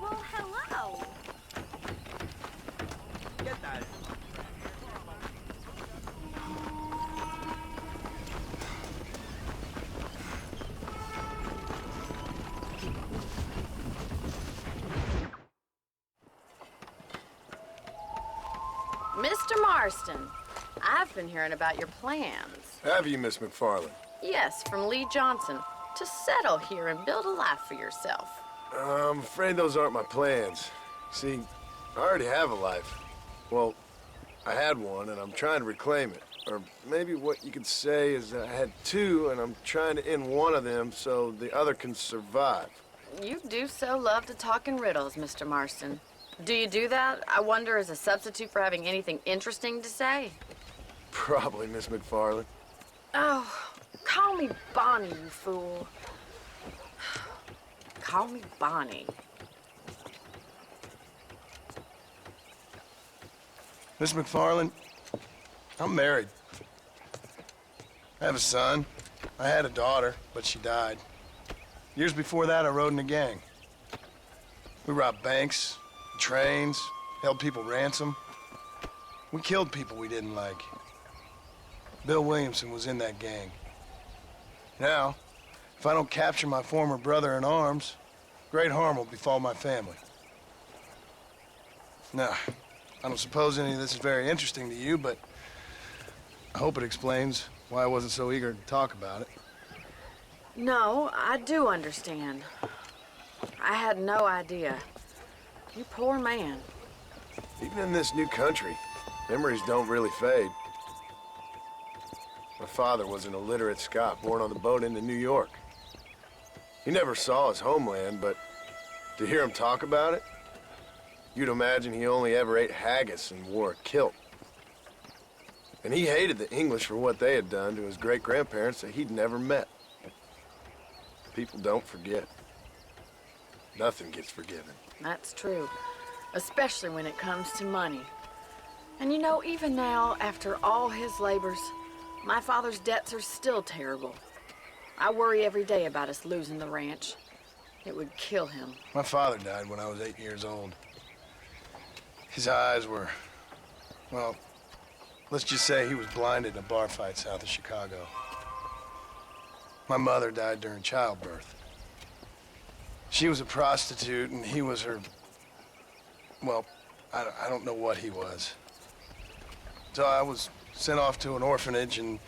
Well, hello. Mr. Marston, I've been hearing about your plans. Have you, Miss McFarland? Yes, from Lee Johnson, to settle here and build a life for yourself. I'm afraid those aren't my plans. See, I already have a life. Well, I had one, and I'm trying to reclaim it. Or maybe what you could say is that I had two, and I'm trying to end one of them so the other can survive. You do so love to talk in riddles, Mr. Marston. Do you do that, I wonder, as a substitute for having anything interesting to say? Probably, Miss McFarland. Oh, call me Bonnie, you fool. Call me Bonnie. Miss McFarland, I'm married. I have a son. I had a daughter, but she died. Years before that, I rode in a gang. We robbed banks, trains, held people ransom. We killed people we didn't like. Bill Williamson was in that gang. Now, if I don't capture my former brother in arms, great harm will befall my family. Now, I don't suppose any of this is very interesting to you, but I hope it explains why I wasn't so eager to talk about it. No, I do understand. I had no idea. You poor man. Even in this new country, memories don't really fade. My father was an illiterate Scot born on the boat into New York. He never saw his homeland, but to hear him talk about it, you'd imagine he only ever ate haggis and wore a kilt. And he hated the English for what they had done to his great-grandparents that he'd never met. People don't forget. Nothing gets forgiven. That's true, especially when it comes to money. And you know, even now, after all his labors, my father's debts are still terrible. I worry every day about us losing the ranch. It would kill him. My father died when I was 8 years old. His eyes were, well, let's just say he was blinded in a bar fight south of Chicago. My mother died during childbirth. She was a prostitute, and he was her, well, I don't know what he was. So I was sent off to an orphanage and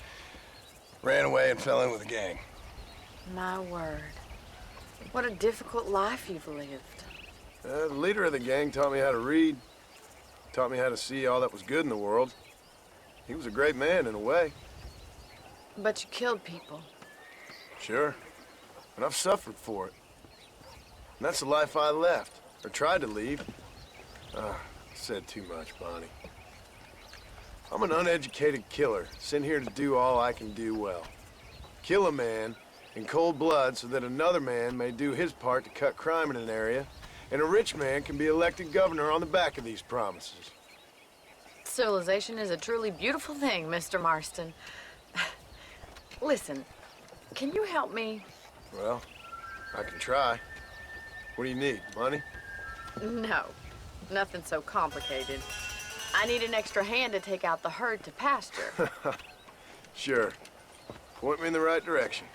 ran away and fell in with a gang. My word. What a difficult life you've lived. The leader of the gang taught me how to read, taught me how to see all that was good in the world. He was a great man in a way. But you killed people. Sure, and I've suffered for it. And that's the life I left, or tried to leave. Said too much, Bonnie. I'm an uneducated killer, sent here to do all I can do well. Kill a man in cold blood so that another man may do his part to cut crime in an area, and a rich man can be elected governor on the back of these promises. Civilization is a truly beautiful thing, Mr. Marston. Listen, can you help me? Well, I can try. What do you need, money? No, nothing so complicated. I need an extra hand to take out the herd to pasture. Sure. Point me in the right direction.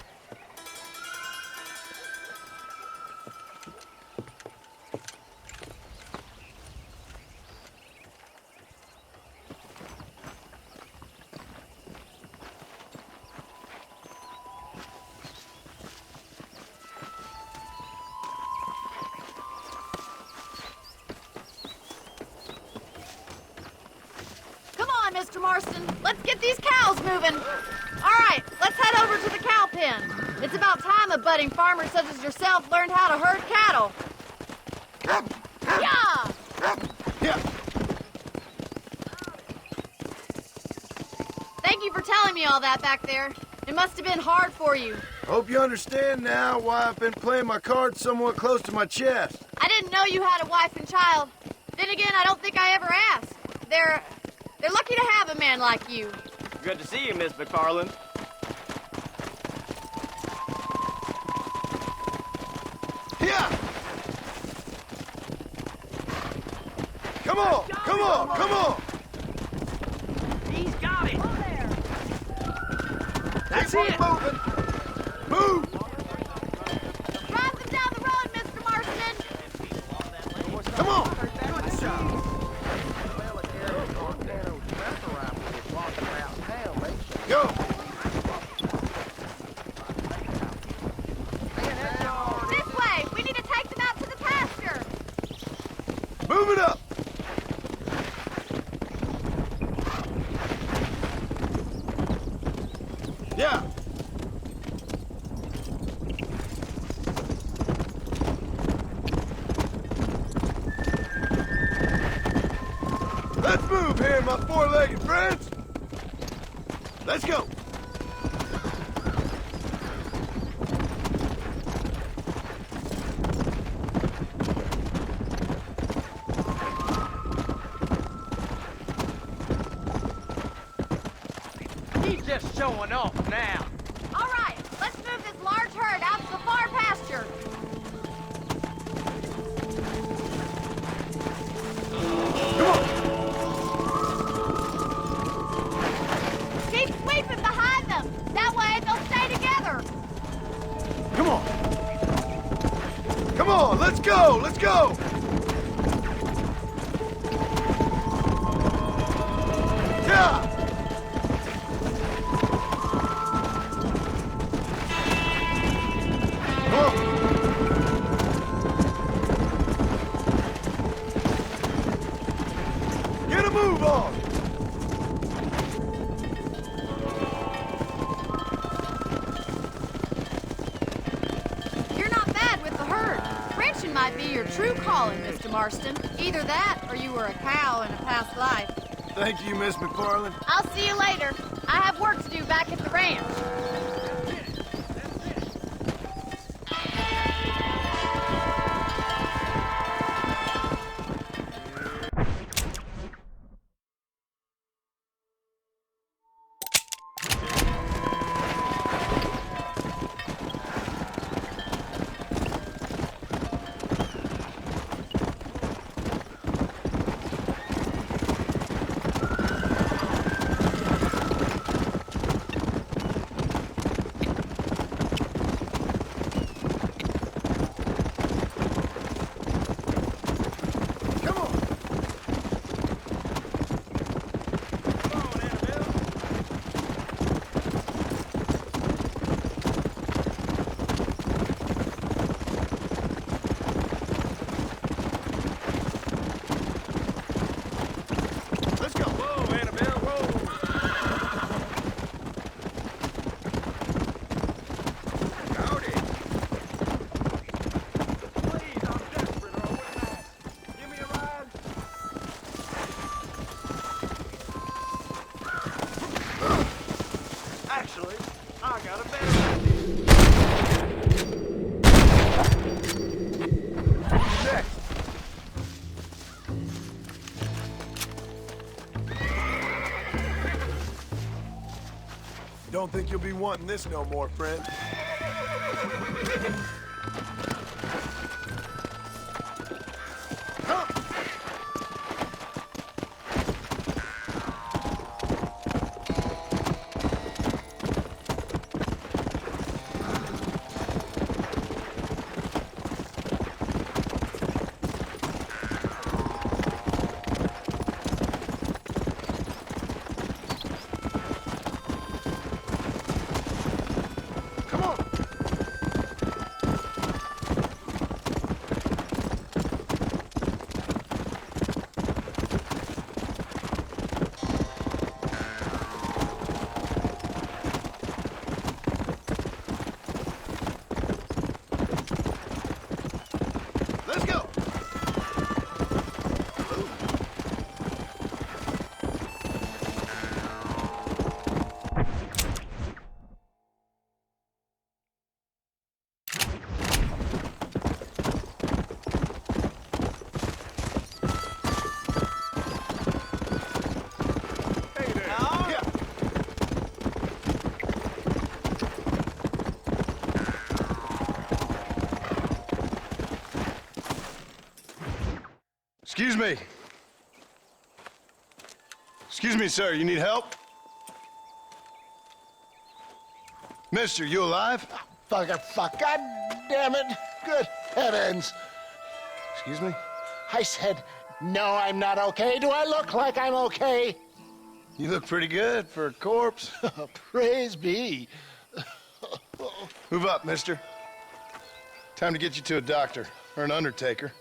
Mr. Marston, let's get these cows moving. All right, let's head over to the cow pen. It's about time a budding farmer such as yourself learned how to herd cattle. Yeah! Yeah. Thank you for telling me all that back there. It must have been hard for you. Hope you understand now why I've been playing my cards somewhat close to my chest. I didn't know you had a wife and child. Then again, I don't think I ever asked. They're lucky to have a man like you. Good to see you, Miss McFarland. Yeah! Come on, come on! He's got it. That's it! Moving! Move! Drive them down the road, Mr. Marston. Come on! Good job. Go! This way. We need to take them out to the pasture. Move it up! Yeah! Let's move here, my four-legged friends! Let's go! He's just showing off now. All right. Let's move this large herd out to the far pasture. Keep sweeping behind them. That way they'll stay together. Come on! Come on, let's go! Let's go! Yeah! Come on! Get a move on! You're not bad with the herd. Ranching might be your true calling, Mr. Marston. Either that, or you were a cow in a past life. Thank you, Miss McFarland. I'll see you later. I have work to do back at the ranch. Come on! Let's go! Whoa, Annabelle, whoa. Howdy. Please, I'm desperate, or I wouldn't ask. Give me a ride. Actually, I got a better idea. Next! Don't think you'll be wanting this no more, friend. Come! Come on! Let's go! Hey there. Now, Yeah! Excuse me. Excuse me, sir, you need help? Mister, you alive? Fuck. God damn it. Good heavens. Excuse me? I said, no, I'm not okay. Do I look like I'm okay? You look pretty good for a corpse. Praise be. Move up, mister. Time to get you to a doctor or an undertaker.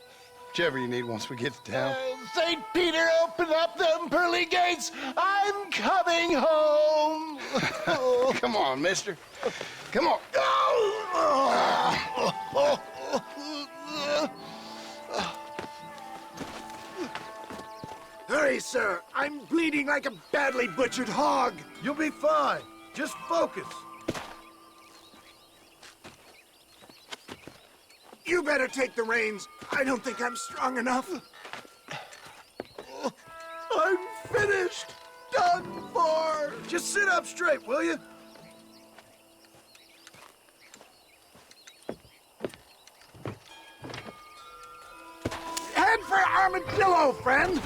Whichever you need once we get to town. St. Peter, open up them pearly gates. I'm coming home. Come on, mister. Come on. Hurry, sir. I'm bleeding like a badly butchered hog. You'll be fine. Just focus. You better take the reins. I don't think I'm strong enough. I'm finished. Done for. Just sit up straight, will you? Head for Armadillo, friend.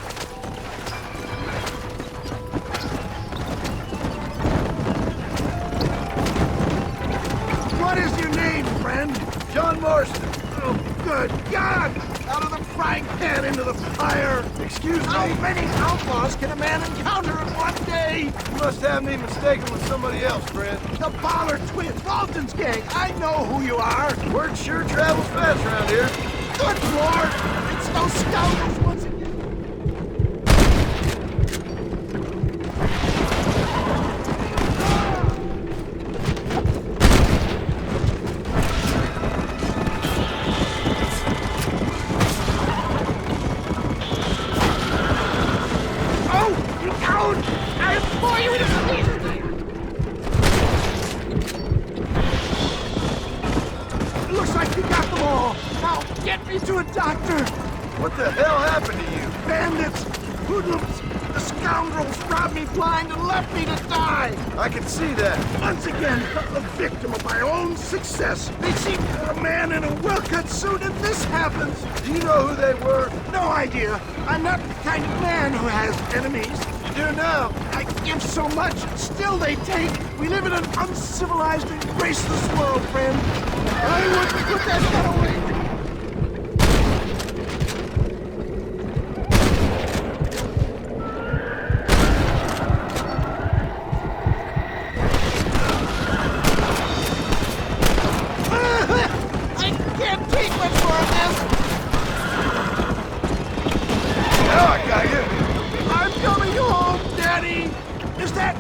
What is your name, friend? John Marston. Oh, good God! Out of the frying pan into the fire! Excuse me. How many outlaws can a man encounter in one day? You must have me mistaken with somebody else, friend. The Baller Twins, Walton's gang. I know who you are. Word sure travels fast around here. Good Lord! It's those scoundrels once again. To a doctor! What the hell happened to you? Bandits! Hoodlums! The scoundrels robbed me blind and left me to die! I can see that. Once again, a victim of my own success. They see a man in a well-cut suit and this happens. Do you know who they were? No idea. I'm not the kind of man who has enemies. You do now. I give so much, still they take. We live in an uncivilized and graceless world, friend. I wouldn't put that gun away.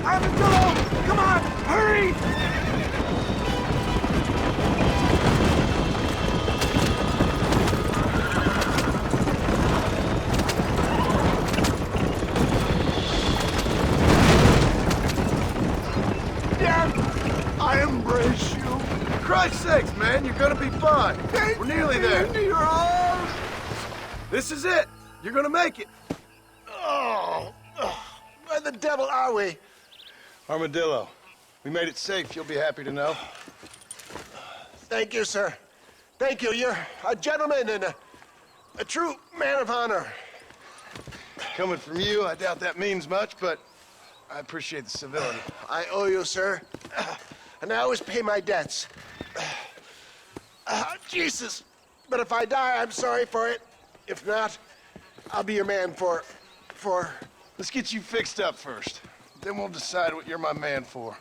Armadillo! Come on, hurry! Dad, I embrace you. For Christ's sakes, man, you're gonna be fine. We're nearly there. Into your arms. This is it. You're gonna make it. Oh, where the devil are we? Armadillo, we made it safe. You'll be happy to know. Thank you, sir. Thank you. You're a gentleman and a true man of honor. Coming from you, I doubt that means much, but I appreciate the civility. I owe you, sir. And I always pay my debts. Jesus. But if I die, I'm sorry for it. If not, I'll be your man for... Let's get you fixed up first. Then we'll decide what you're my man for.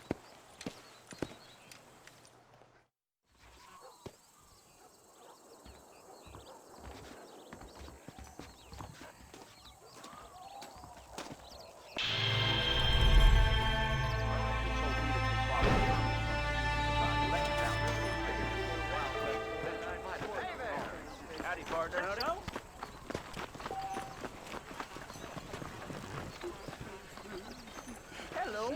Howdy, partner. Howdy. Hello.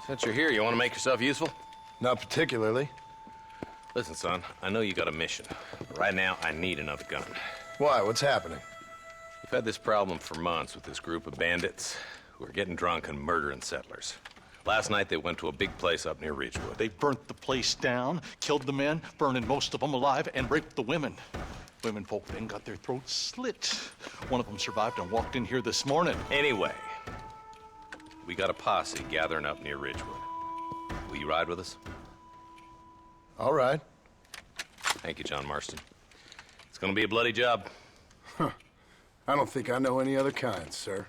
Since you're here, you want to make yourself useful? Not particularly. Listen, son, I know you got a mission. But right now, I need another gun. Why? What's happening? We've had this problem for months with this group of bandits who are getting drunk and murdering settlers. Last night, they went to a big place up near Ridgewood. They burnt the place down, killed the men, burning most of them alive, and raped the women. Women folk then got their throats slit. One of them survived and walked in here this morning. Anyway, we got a posse gathering up near Ridgewood. Will you ride with us? All right. Thank you, John Marston. It's gonna be a bloody job. I don't think I know any other kind, sir.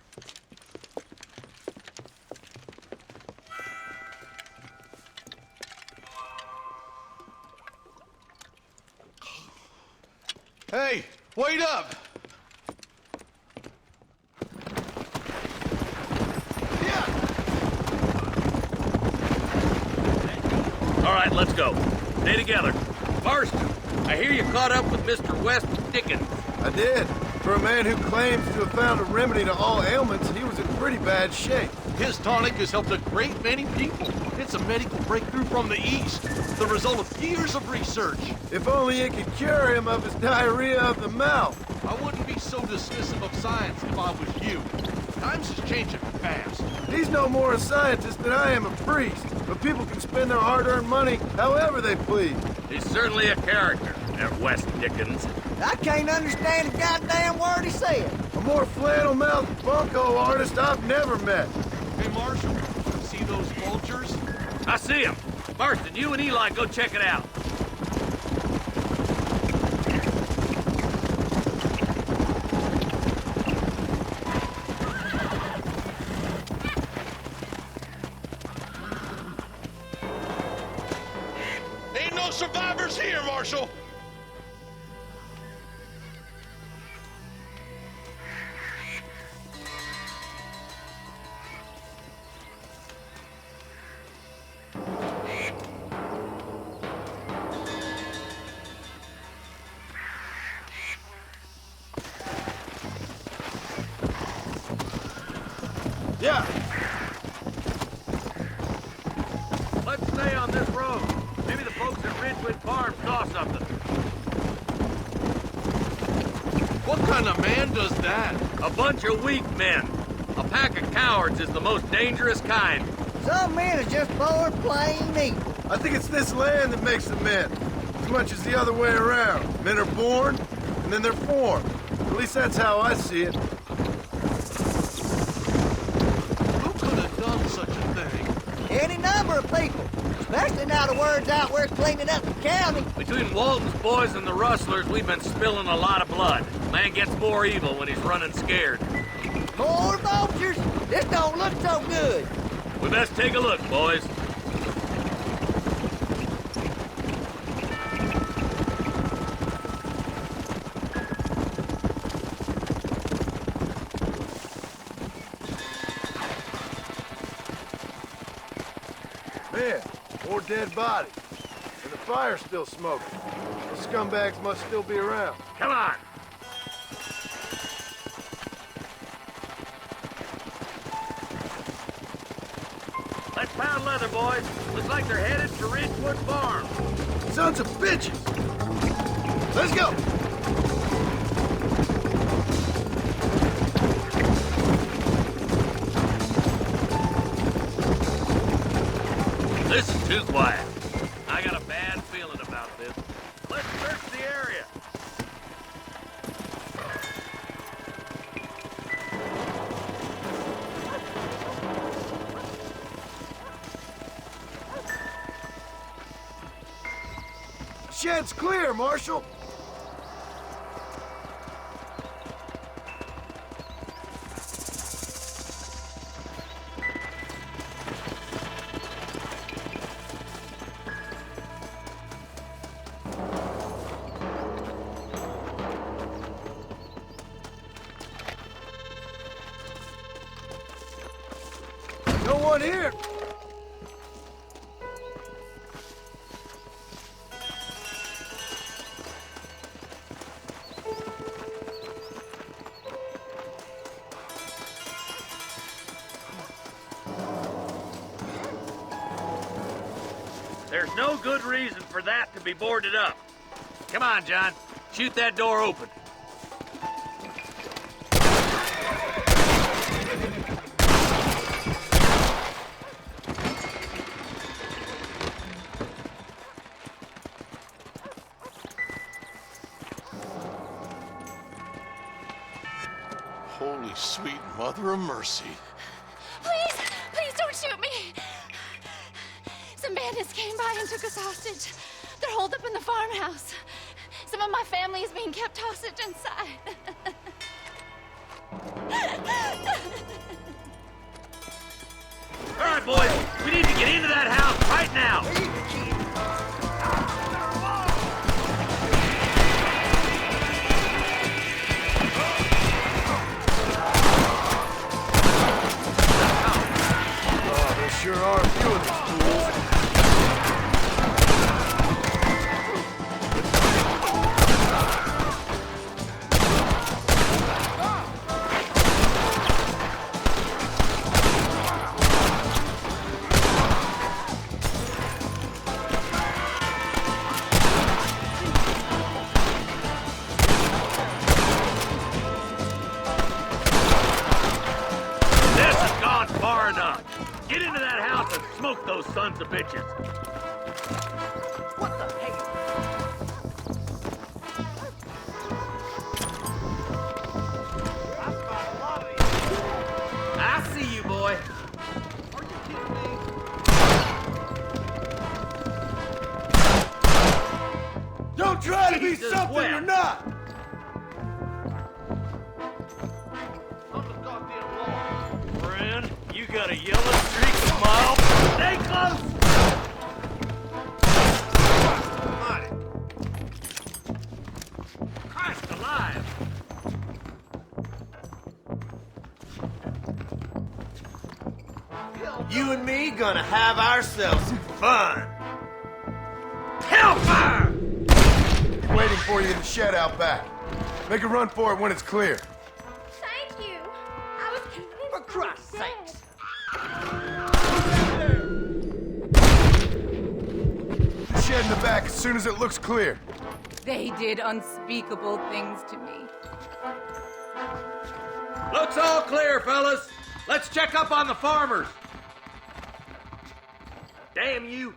Hey, wait up! All right, let's go. Stay together. Marston, I hear you caught up with Mr. West Dickens. I did. For a man who claims to have found a remedy to all ailments, he was in pretty bad shape. His tonic has helped a great many people. It's a medical breakthrough from the East, the result of years of research. If only it could cure him of his diarrhea of the mouth. I wouldn't be so dismissive of science if I was you. Times is changing fast. He's no more a scientist than I am a priest, but people can spend their hard-earned money however they please. He's certainly a character, that West Dickens. I can't understand a goddamn word he said. A more flannel-mouthed bunko artist I've never met. Hey, Marshal, see those vultures? I see him. Marston, you and Eli go check it out. Ain't no survivors here, Marshal! Yeah. Let's stay on this road. Maybe the folks at Ridgewood Farm saw something. What kind of man does that? A bunch of weak men. A pack of cowards is the most dangerous kind. Some men are just born plain evil. I think it's this land that makes them men, as much as the other way around. Men are born, and then they're formed. At least that's how I see it. Who could have done such a thing? Any number of people. Especially now the word's out we're cleaning up the county. Between Walton's boys and the rustlers, we've been spilling a lot of blood. Man gets more evil when he's running scared. More vultures? This don't look so good. We best take a look, boys. Man, more dead bodies. And the fire's still smoking. Those scumbags must still be around. Come on. Let's pound leather, boys. Looks like they're headed to Ridgewood Farm. Sons of bitches! Let's go! This is too quiet. I got a bad feeling about this. Let's search the area. Shed's clear, Marshal! No one here! There's no good reason for that to be boarded up. Come on, John. Shoot that door open. Holy sweet mother of mercy. Please, please don't shoot me. Some bandits came by and took us hostage. They're holed up in the farmhouse. Some of my family is being kept hostage inside. All right, boys, we need to get into that house right now. Oh, there sure are a few of these fools. This has gone far enough. Get into that house and smoke those sons of bitches. What the hell? I see you, boy. Don't try to be Jesus something wept. you're not! I'm the goddamn law. Friend, you got a yellow streak of mild. Stay close! Christ alive! You and me gonna have ourselves some fun. Hellfire! Waiting for you in the shed out back. Make a run for it when it's clear. Thank you. I was convinced. For Christ's sakes. The shed in the back as soon as it looks clear. They did unspeakable things to me. Looks all clear, fellas. Let's check up on the farmers. Damn you.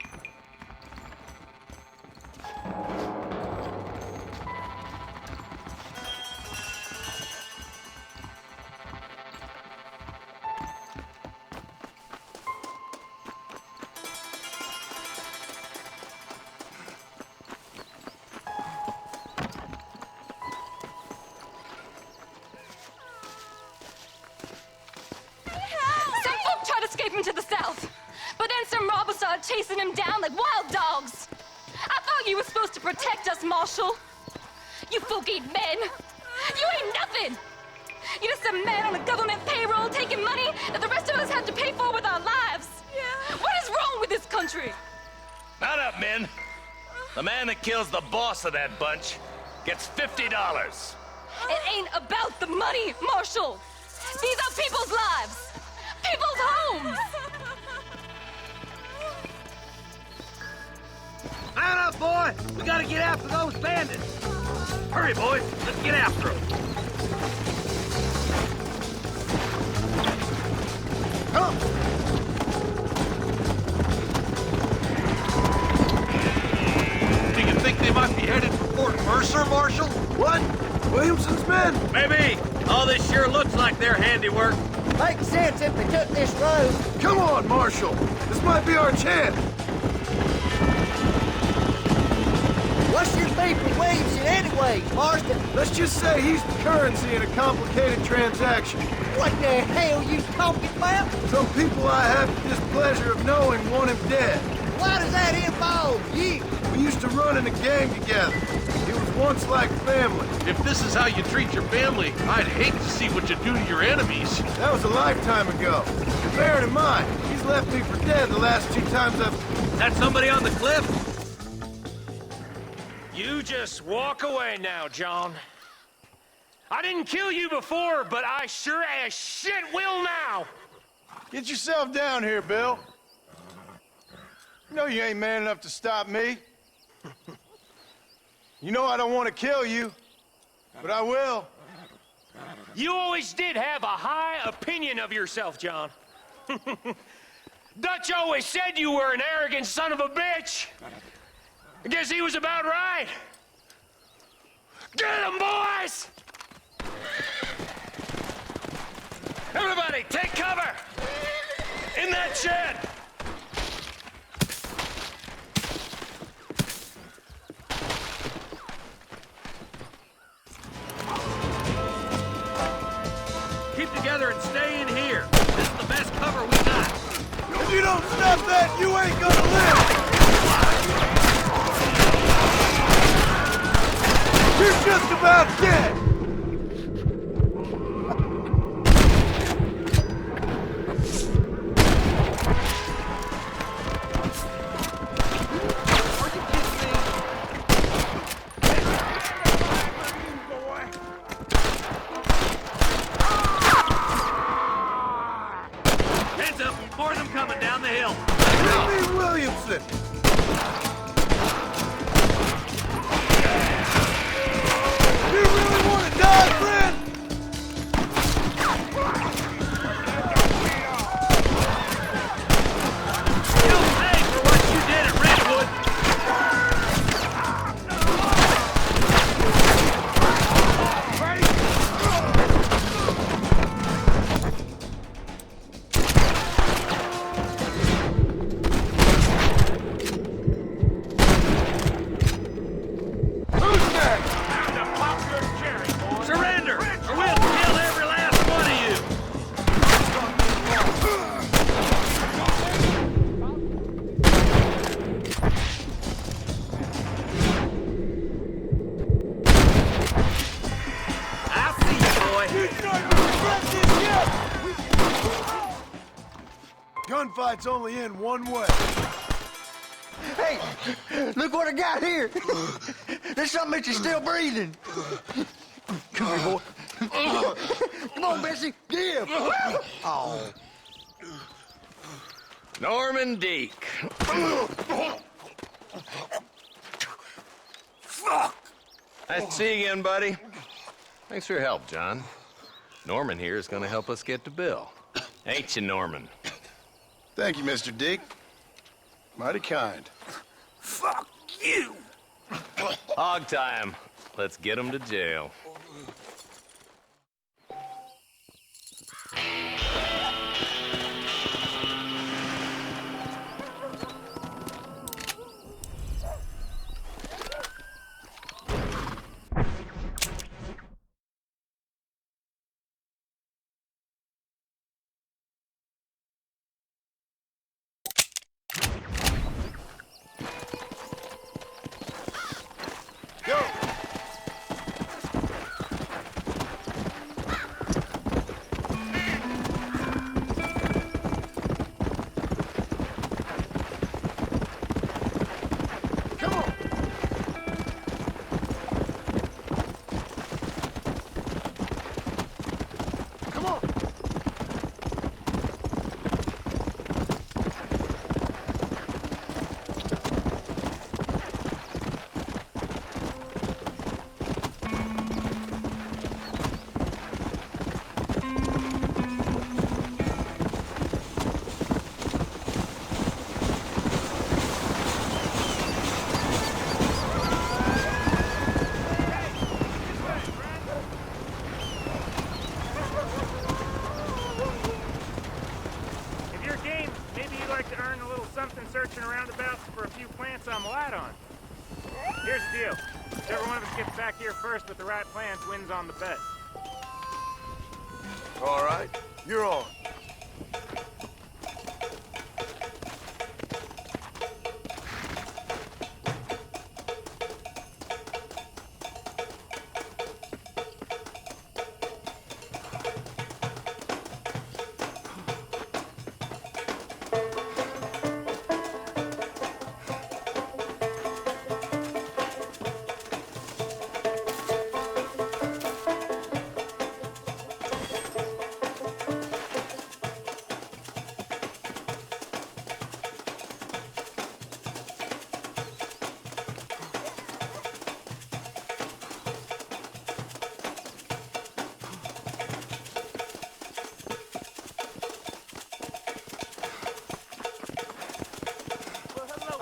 Some folk tried escaping to the south, but then some robbers started chasing him down like wild dogs. I thought you were supposed to protect us, Marshal. You folk ain't men. You ain't nothing. You're just a man on a government payroll taking money that the rest of us have to pay for with our lives. Yeah. What is wrong with this country? Mount up, men. The man that kills the boss of that bunch gets $50. It ain't about the money, Marshal. These are people's lives, people's homes. Man up, boy! We gotta get after those bandits! Hurry, boys! Let's get after them! Come! Do you think they might be headed for Fort Mercer, Marshal? What? Williamson's men? Maybe! All this sure looks like their handiwork. Makes sense if they took this road. Come on, Marshal! This might be our chance! What's your beef with Williamson anyways, Marston? Let's just say he's the currency in a complicated transaction. What the hell you talking about? Some people I have the displeasure of knowing want him dead. Why does that involve you? We used to run in a gang together. It was once like family. If this is how you treat your family, I'd hate to see what you do to your enemies. That was a lifetime ago. And bear in mind, he's left me for dead the last 2 times I've... That somebody on the cliff? You just walk away now, John. I didn't kill you before, but I sure as shit will now. Get yourself down here, Bill. You know you ain't man enough to stop me. You know I don't want to kill you, but I will. You always did have a high opinion of yourself, John. Dutch always said you were an arrogant son of a bitch. I guess he was about right. Get him, boys! that shed! Keep together and stay in here. This is the best cover we got. If you don't stop that, you ain't gonna live! You're just about dead! Heads up, more of them coming down the hill. Jimmy Williamson! You really want to die, friend? You'll pay for what you did at Redwood. Who's next? Time to pop your cherry, boy. Surrender, or we'll kill every last one of you. I'll see you, boy. Gunfight's only in one way. Hey, look what I got here. There's something that you're still breathing. Come here, boy. Come on, Bessie. Give. Oh. Norman Deek. Nice to see you again, buddy. Thanks for your help, John. Norman here is gonna help us get to Bill. Ain't you, Norman? Thank you, Mr. Dick. Mighty kind. Fuck you! Hog time. Let's get him to jail. Go! Come on! Come on! If you're game, maybe you'd like to earn a little something searching around about for a few plants I'm light on. Here's the deal. Whichever one of us gets back here first with the right plants wins on the bet. All right, you're on.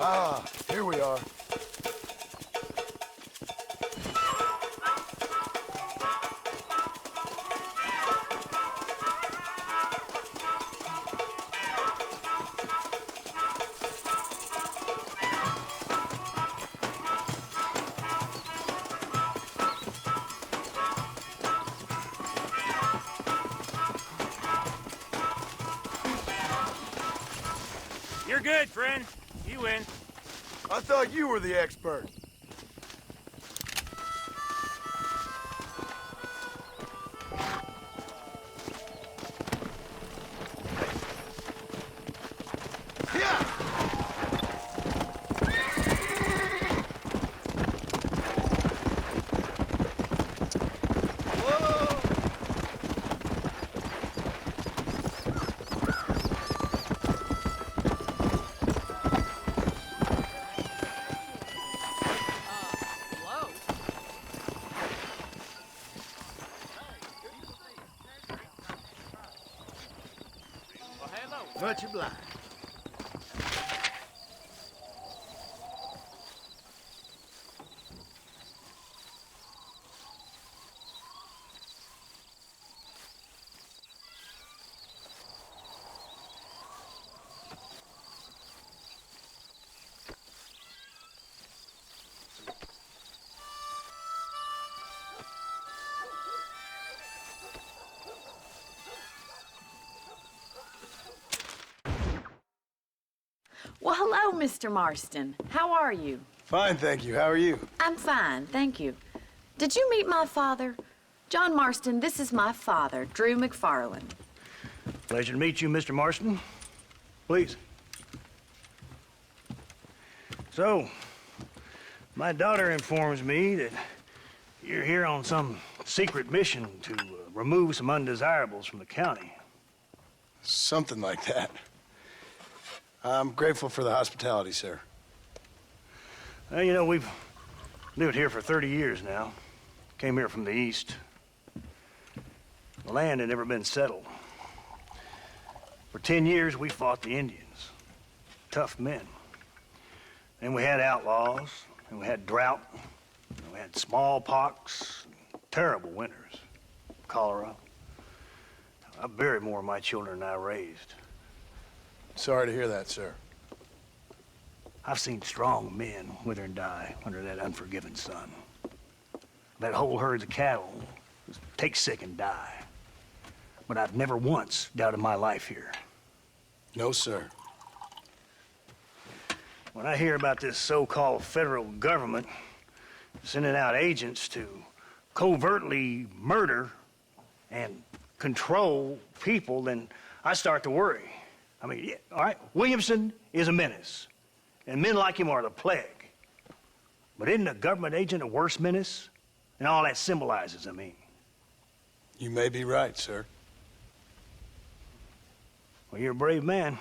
Ah, here we are. You're good, friend. You win. I thought you were the expert. Much obliged. Well, hello, Mr. Marston. How are you? Fine, thank you. How are you? I'm fine, thank you. Did you meet my father? John Marston, this is my father, Drew McFarland. Pleasure to meet you, Mr. Marston. Please. So, my daughter informs me that you're here on some secret mission to remove some undesirables from the county. Something like that. I'm grateful for the hospitality, sir. Well, you know, we've lived here for 30 years now. Came here from the east. The land had never been settled. For 10 years, we fought the Indians. Tough men. Then we had outlaws, and we had drought, and we had smallpox, terrible winters, cholera. I buried more of my children than I raised. Sorry to hear that, sir. I've seen strong men wither and die under that unforgiving sun. That whole herds of cattle just take sick and die. But I've never once doubted my life here. No, sir. When I hear about this so-called federal government sending out agents to covertly murder and control people, then I start to worry. I mean, yeah, all right, Williamson is a menace, and men like him are the plague. But isn't a government agent a worse menace? And all that symbolizes, I mean. You may be right, sir. Well, you're a brave man.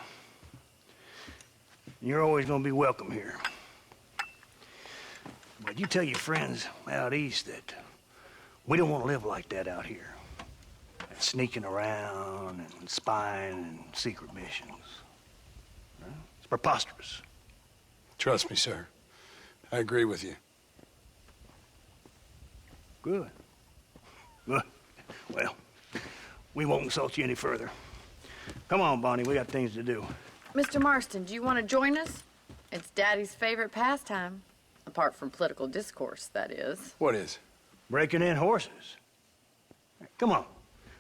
You're always gonna be welcome here. But you tell your friends out east that we don't want to live like that out here. Sneaking around and spying and secret missions. It's preposterous. Trust me, sir. I agree with you. Good. Good. Well, we won't insult you any further. Come on, Bonnie, we got things to do. Mr. Marston, do you want to join us? It's Daddy's favorite pastime. Apart from political discourse, that is. What is? Breaking in horses. Come on.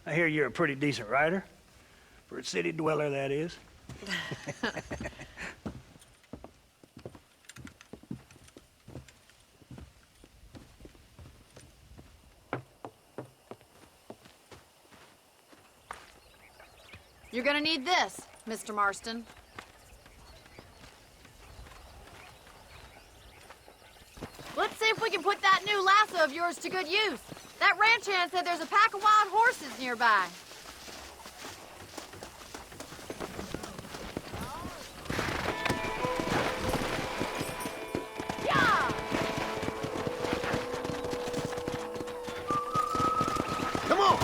I hear you're a pretty decent rider. For a city dweller, that is. You're gonna need this, Mr. Marston. Let's see if we can put that new lasso of yours to good use. That ranch hand said there's a pack of wild horses nearby. Yeah! Come on!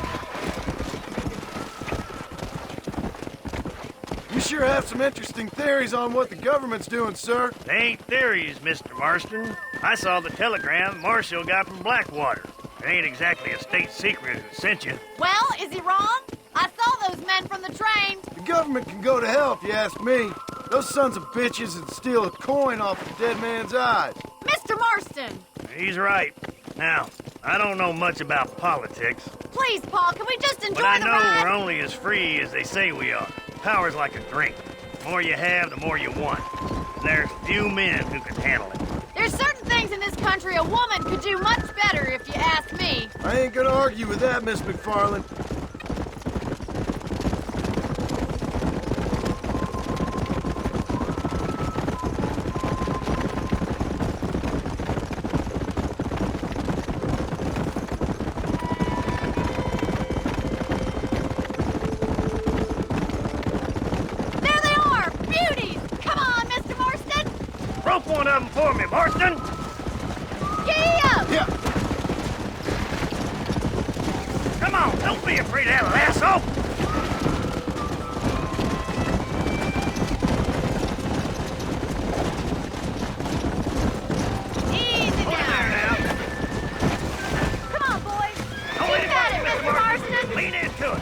You sure have some interesting theories on what the government's doing, sir. They ain't theories, Mr. Marston. I saw the telegram Marshall got from Blackwater. It ain't exactly a state secret that sent you. Well, is he wrong? I saw those men from the train. The government can go to hell if you ask me. Those sons of bitches would steal a coin off a dead man's eyes. Mr. Marston! He's right. Now, I don't know much about politics, Please, Paul, can we just enjoy but I the know ride? we're only as free as they say we are. Power's like a drink. The more you have, the more you want. There's few men who can handle it. There's certain things in this country a woman could do much better, if you ask me. I ain't gonna argue with that, Miss McFarland. There they are! Beauties! Come on, Mr. Marston! Rope one of them for me, Marston! Gee up! Yeah. Come on, don't be afraid to have a lasso! Easy Hold it now. there now. Come on, boys. Don't You let it got go, it, Miss Mr. Marston. Lean into it.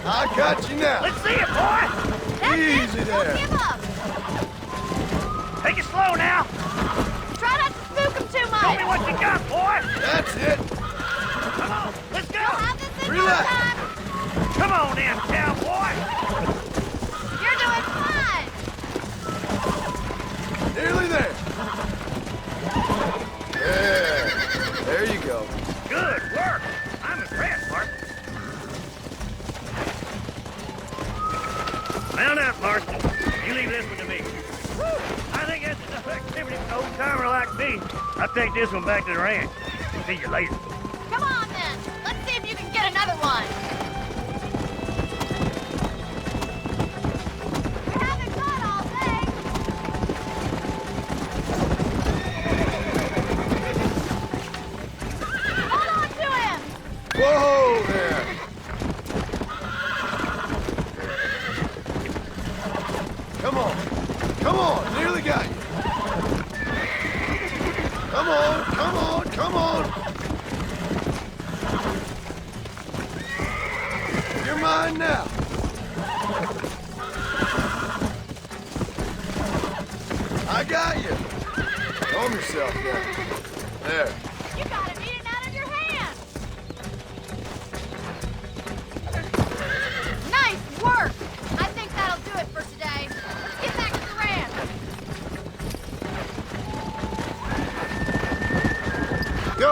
I got you now. Let's see it, boy! That's Easy it. there. Don't give up. Take it slow now. Try not to spook them too much. Show me what you got, boy! That's it. Come on, let's go! You'll have this in no Relax. time. Come on in, cowboy! You're doing fine. Nearly there. Yeah. There you go. Good work! I'm impressed, Mark. Mount up, Marston. You leave this one to me. I think that's enough activity for an old-timer like me. I'll take this one back to the ranch. See you later. Come on, then. Let's see if you can get another one. You haven't got all day. Hold on to him. Whoa there. Come on. Come on. Nearly got you. Come on. Come on. Come on. You're mine now. I got you. Calm yourself now. There. You got him eating out of your hand. Nice work. I think that'll do it for today. Let's get back to the ranch. Go.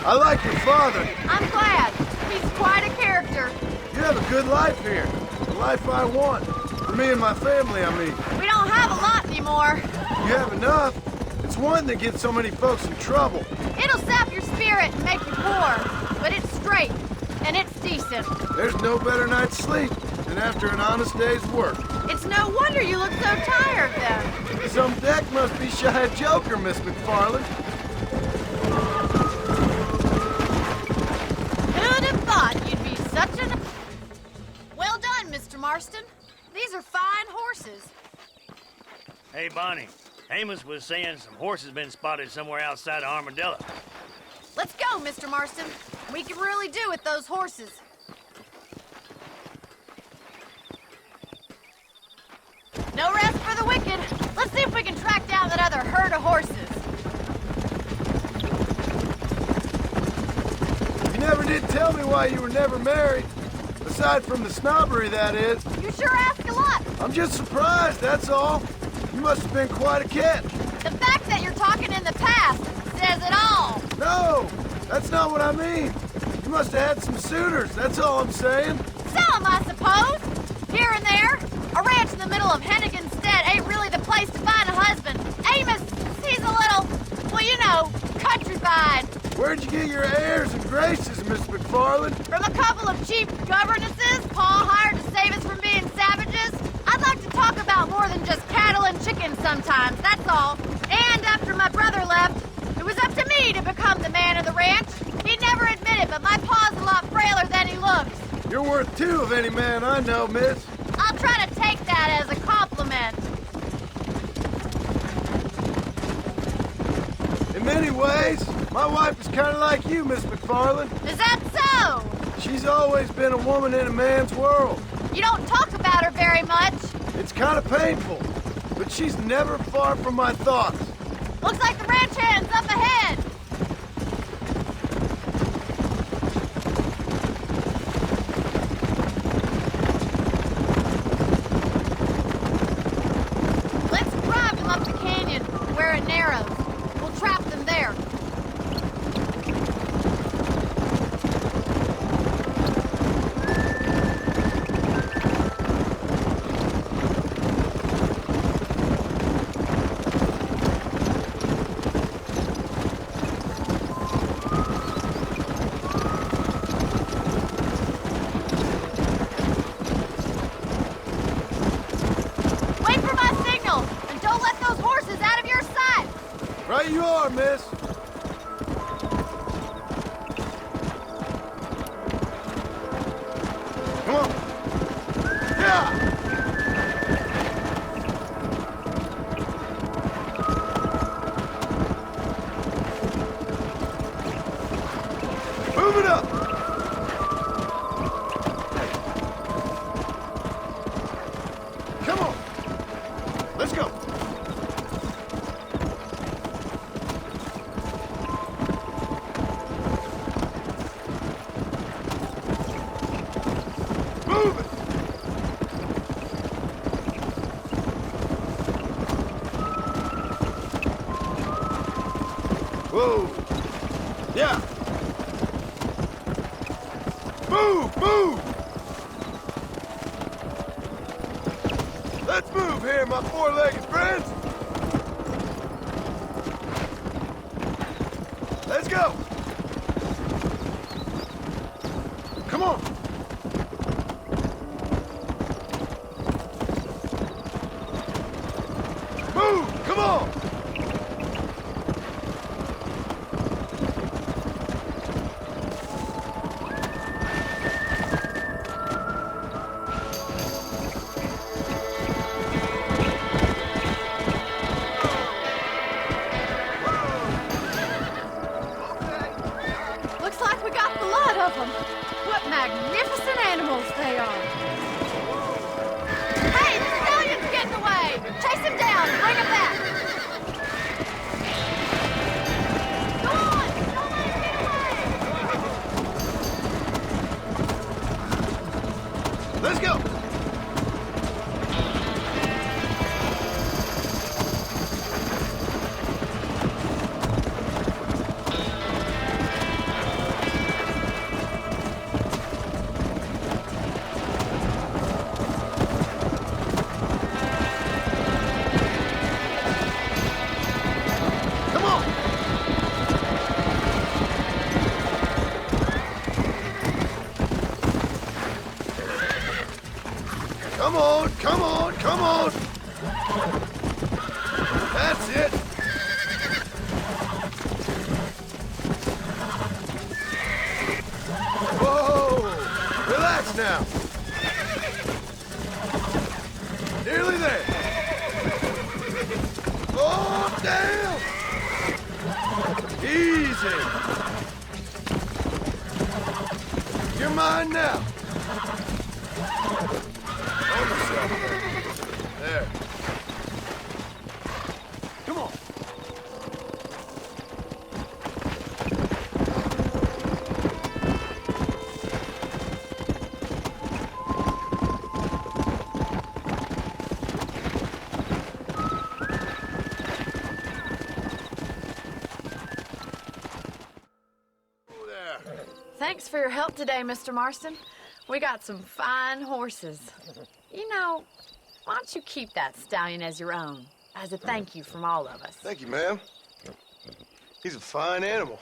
I like your father. I'm glad. He's quite a character. You have a good life here. The life I want. For me and my family, I mean. We don't have a lot anymore. You have enough. It's one that gets so many folks in trouble. It'll sap your spirit and make you poor, but it's straight, and it's decent. There's no better night's sleep than after an honest day's work. It's no wonder you look so tired, then. Some deck must be shy of Joker, Miss McFarland. Who'd have thought you'd be such an... Well done, Mr. Marston. These are fine horses. Hey, Bonnie. Amos was saying some horses been spotted somewhere outside of Armadillo. Let's go, Mr. Marston. We can really do with those horses. No rest for the wicked. Let's see if we can track down that other herd of horses. You never did tell me why you were never married. Aside from the snobbery, that is. You sure ask a lot. I'm just surprised, that's all. You must have been quite a catch. The fact that you're talking in the past says it all. No, that's not what I mean. You must have had some suitors, that's all I'm saying. Some, I suppose. Here and there. A ranch in the middle of Hennigan's Stead ain't really the place to find a husband. Amos, he's a little, well, you know, countrified. Where'd you get your airs and graces, Miss McFarland? From a couple of cheap governesses Paul hired to save us from being savages. I'd like to talk about more than just cattle and chickens sometimes, that's all. And after my brother left, it was up to me to become the man of the ranch. He never admitted, but my pa's a lot frailer than he looks. You're worth two of any man I know, miss. I'll try to take that as a compliment. In many ways, my wife is kind of like you, Miss McFarland. Is that so? She's always been a woman in a man's world. You don't talk about her very much. It's kind of painful, but she's never far from my thoughts. Looks like the ranch hand's up ahead. car, miss. Come on. Yeah! Move it up! Come on! Let's go! Move it! Whoa! Yeah! Move! Move! Let's move here, my four-legged friends! Let's go! Come on! Move! Come on! Looks like we got the lot of them. What magnificent animals they are. Hey, the stallion's getting away! Chase him down and bring him back! Go on! Don't let him get away! Let's go! Come on! Come on, come on, come on! That's it! Whoa! Relax now! Nearly there! Oh, damn! Easy! You're mine now! Hold yourself. There. Come on. Oh, there. Thanks for your help today, Mr. Marston. We got some fine horses. You know, why don't you keep that stallion as your own, as a thank you from all of us? Thank you, ma'am. He's a fine animal.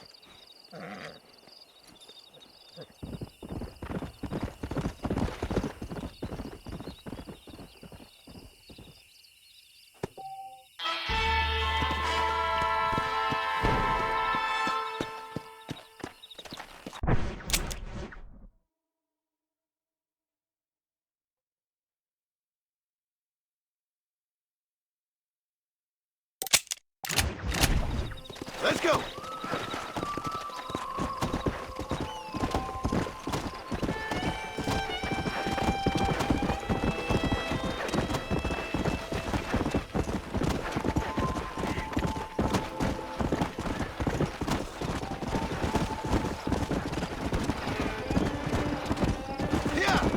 Let's go! Yeah!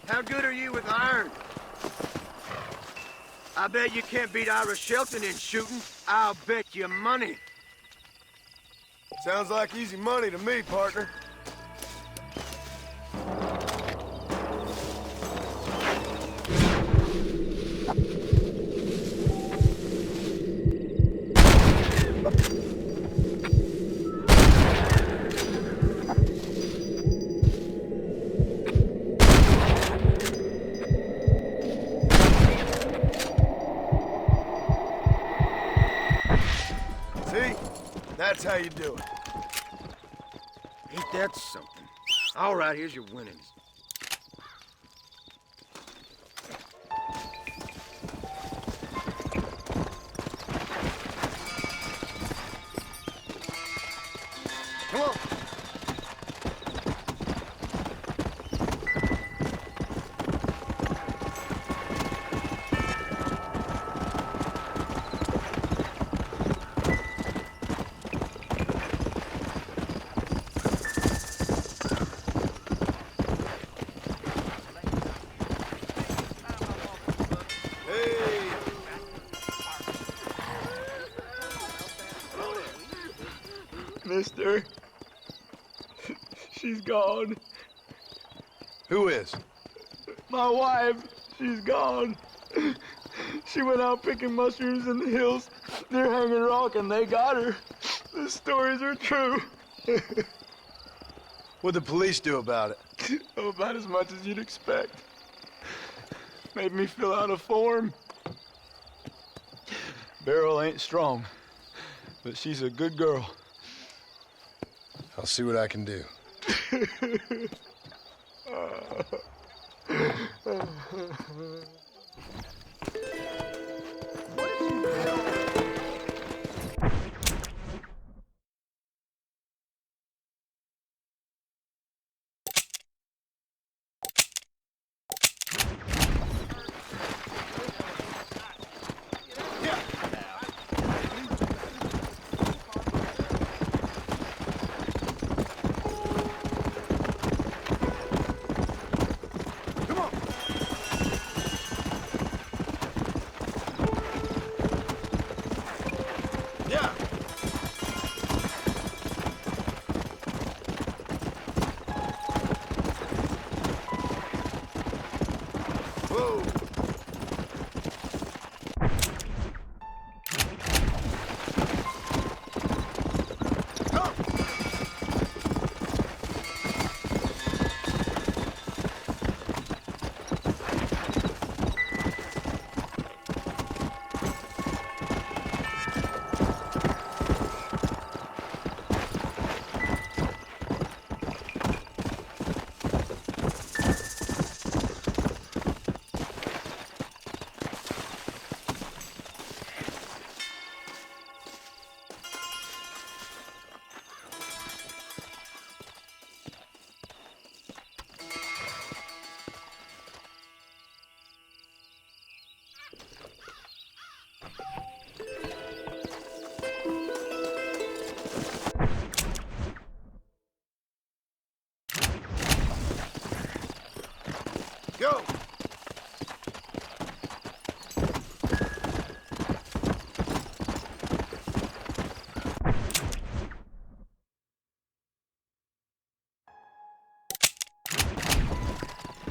How good are you with iron? I bet you can't beat Ira Shelton in shooting. I'll bet you money. Sounds like easy money to me, partner. See? That's how you do it. Ain't that something? All right, here's your winnings. Come on. Mister, she's gone. Who is? My wife, she's gone. She went out picking mushrooms in the hills near Hanging Rock and they got her. The stories are true. What'd the police do about it? Oh, about as much as you'd expect. Made me fill out a form. Beryl ain't strong, but she's a good girl. I'll see what I can do. Go!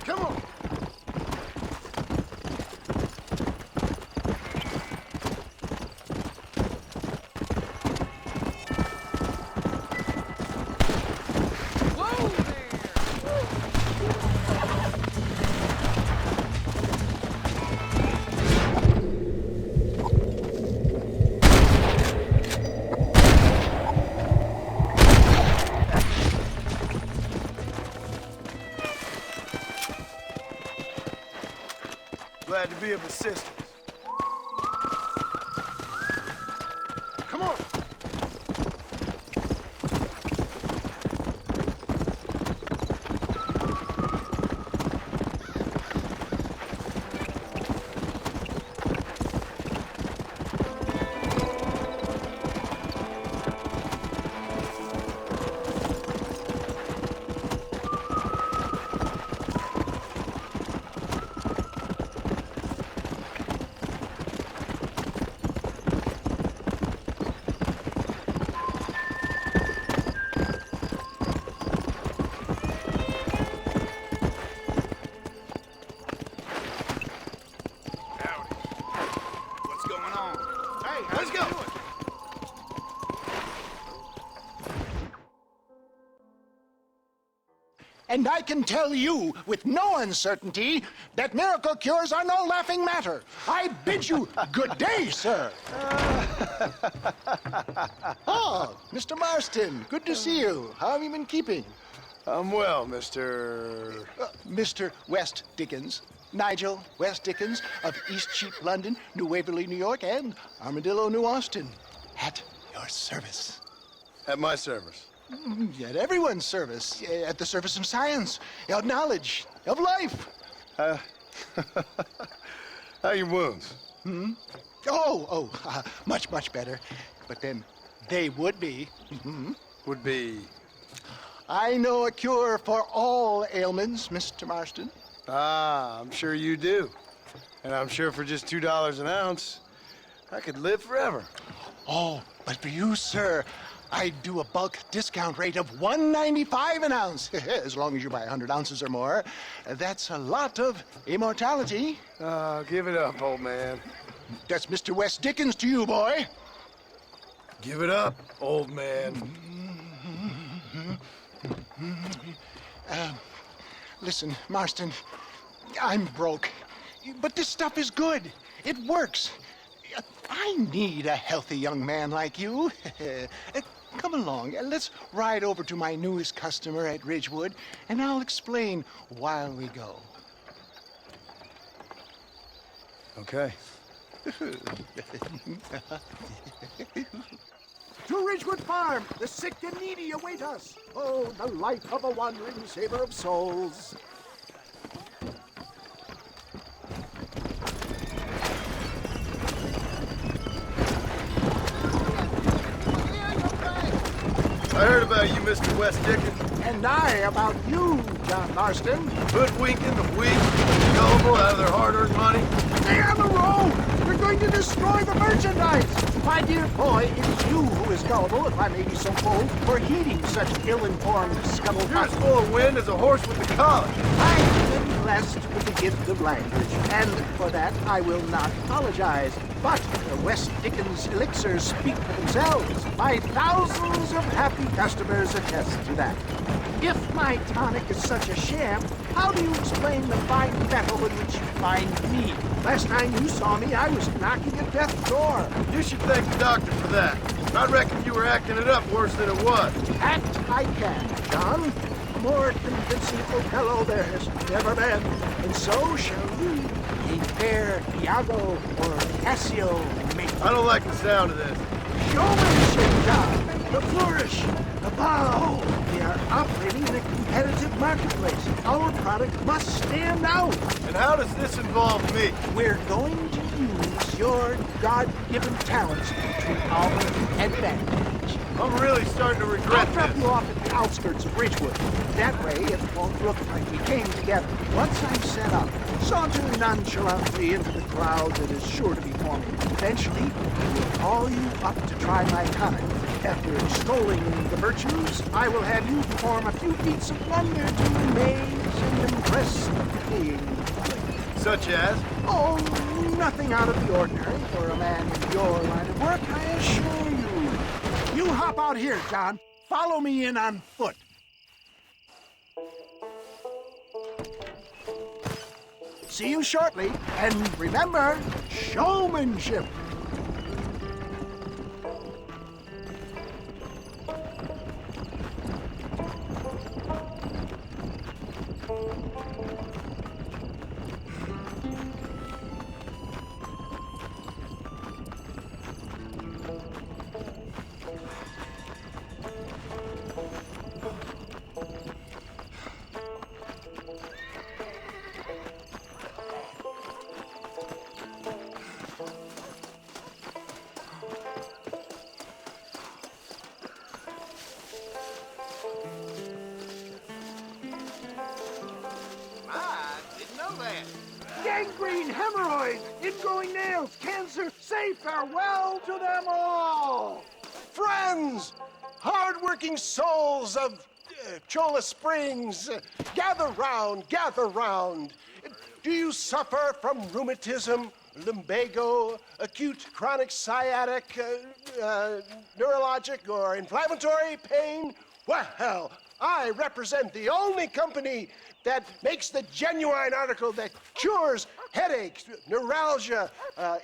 Come on! Glad to be of assistance. Come on! Let's go! And I can tell you with no uncertainty that miracle cures are no laughing matter. I bid you good day, sir. Oh, Mr. Marston, good to see you. How have you been keeping? I'm well, Mr. Mr. West Dickens. Nigel West Dickens of Eastcheap, London, New Waverly, New York, and Armadillo, New Austin. At your service. At my service. At everyone's service. At the service of science, of knowledge, of life. How are your wounds? Much, much better. But then they would be. Would be? I know a cure for all ailments, Mr. Marston. Ah, I'm sure you do. And I'm sure for just $2 an ounce, I could live forever. Oh, but for you, sir, I'd do a bulk discount rate of $1.95 an ounce. As long as you buy 100 ounces or more. That's a lot of immortality. Give it up, old man. That's Mr. West Dickens to you, boy. Give it up, old man. Listen, Marston, I'm broke. But this stuff is good. It works. I need a healthy young man like you. Come along, let's ride over to my newest customer at Ridgewood, and I'll explain while we go. Okay. To Ridgewood Farm, the sick and needy await us. Oh, the life of a wandering saver of souls. I heard about you, Mr. West Dickens. And I about you, John Marston. Hoodwinking the weak, gullible out of their hard-earned money. Stay on the road! You're going to destroy the merchandise! My dear boy, it is you who is gullible, if I may be so bold, for heeding such ill-informed scuttlebutt. You're as full of wind as a horse with the collar. I have been blessed with the gift of language, and for that I will not apologize. But the West Dickens elixirs speak for themselves. My thousands of happy customers attest to that. If my tonic is such a sham, how do you explain the fine metal in which you find me? Last time you saw me, I was knocking at death's door. You should thank the doctor for that. I reckon you were acting it up worse than it was. Act I can, John. A more convincing Othello there has never been. And so shall you, a fair Iago or Cassio make. I don't like the sound of this. Showmanship, John. The flourish, the bow. We are operating in a competitive marketplace. Our product must stand out. And how does this involve me? We're going to use your God-given talents to our advantage. I'm really starting to regret I'll drop this. you off at the outskirts of Ridgewood. That way, it won't look like we came together. Once I'm set up, saunter nonchalantly into the crowd that is sure to be forming. Eventually, I will call you up to try my tonic. After extolling the virtues, I will have you perform a few feats of wonder to amaze and impress the king. Such as? Oh, nothing out of the ordinary for a man in your line of work, I assure you. You hop out here, John. Follow me in on foot. See you shortly, and remember, showmanship. Gangrene, hemorrhoids, ingrowing nails, cancer, say farewell to them all! Friends, hard-working souls of Cholla Springs, gather round, gather round. Do you suffer from rheumatism, lumbago, acute chronic sciatic, neurologic, or inflammatory pain? Well, I represent the only company that makes the genuine article that cures headache, neuralgia,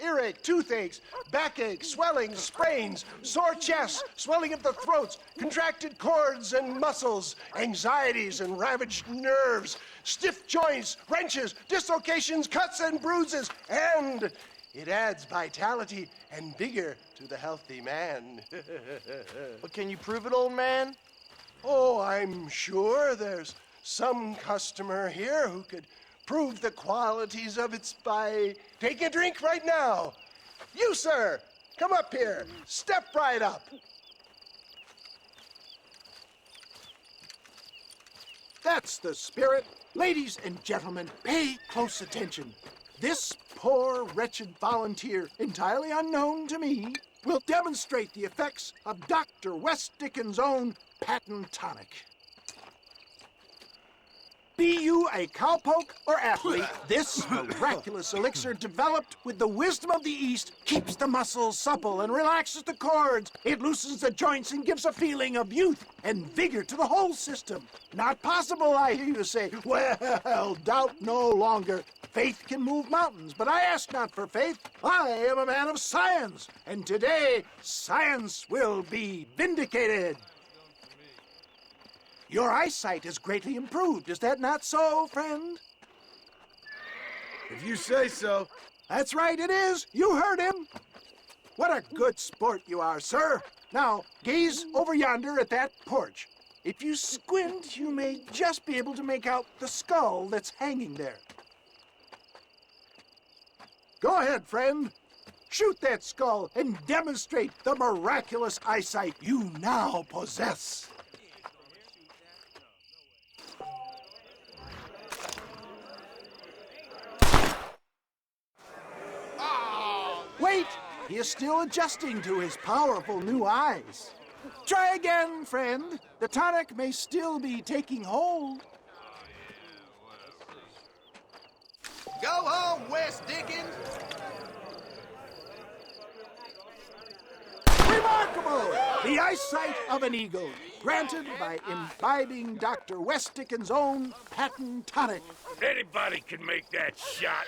earache, toothaches, backache, swelling, sprains, sore chests, swelling of the throats, contracted cords and muscles, anxieties and ravaged nerves, stiff joints, wrenches, dislocations, cuts and bruises, and it adds vitality and vigor to the healthy man. But can you prove it, old man? Oh, I'm sure there's some customer here who could prove the qualities of it by taking a drink right now. You, sir, come up here. Step right up. That's the spirit. Ladies and gentlemen, pay close attention. This poor, wretched volunteer, entirely unknown to me, will demonstrate the effects of Dr. West Dickens' own patent tonic. Be you a cowpoke or athlete, this miraculous elixir developed with the wisdom of the East keeps the muscles supple and relaxes the cords. It loosens the joints and gives a feeling of youth and vigor to the whole system. Not possible, I hear you say. Well, doubt no longer. Faith can move mountains, but I ask not for faith. I am a man of science, and today science will be vindicated. Your eyesight is greatly improved. Is that not so, friend? If you say so. That's right, it is. You heard him. What a good sport you are, sir. Now, gaze over yonder at that porch. If you squint, you may just be able to make out the skull that's hanging there. Go ahead, friend. Shoot that skull and demonstrate the miraculous eyesight you now possess. Wait! He is still adjusting to his powerful new eyes. Try again, friend. The tonic may still be taking hold. Go home, West Dickens! Remarkable! The eyesight of an eagle, granted by imbibing Dr. West Dickens' own patent tonic. Anybody can make that shot.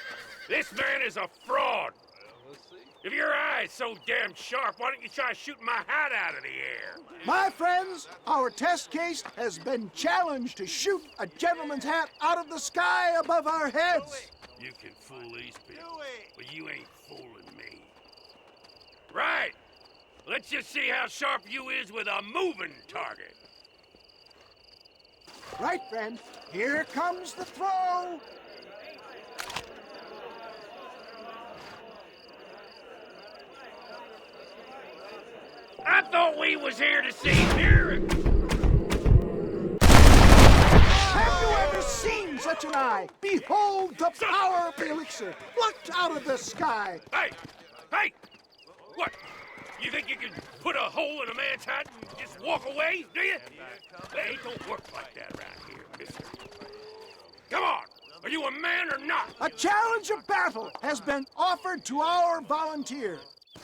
This man is a fraud. If your eye's so damn sharp, why don't you try shooting my hat out of the air? My friends, our test case has been challenged to shoot a gentleman's hat out of the sky above our heads. You can fool these people, but you ain't fooling me. Right. Let's just see how sharp you is with a moving target. Right, friend. Here comes the throw. I thought we was here to see miracles. Have you ever seen such an eye? Behold the power of the elixir, plucked out of the sky. Hey! Hey! What? You think you can put a hole in a man's hat and just walk away, do you? Hey, it don't work like that around here, mister. Come on! Are you a man or not? A challenge of battle has been offered to our volunteer.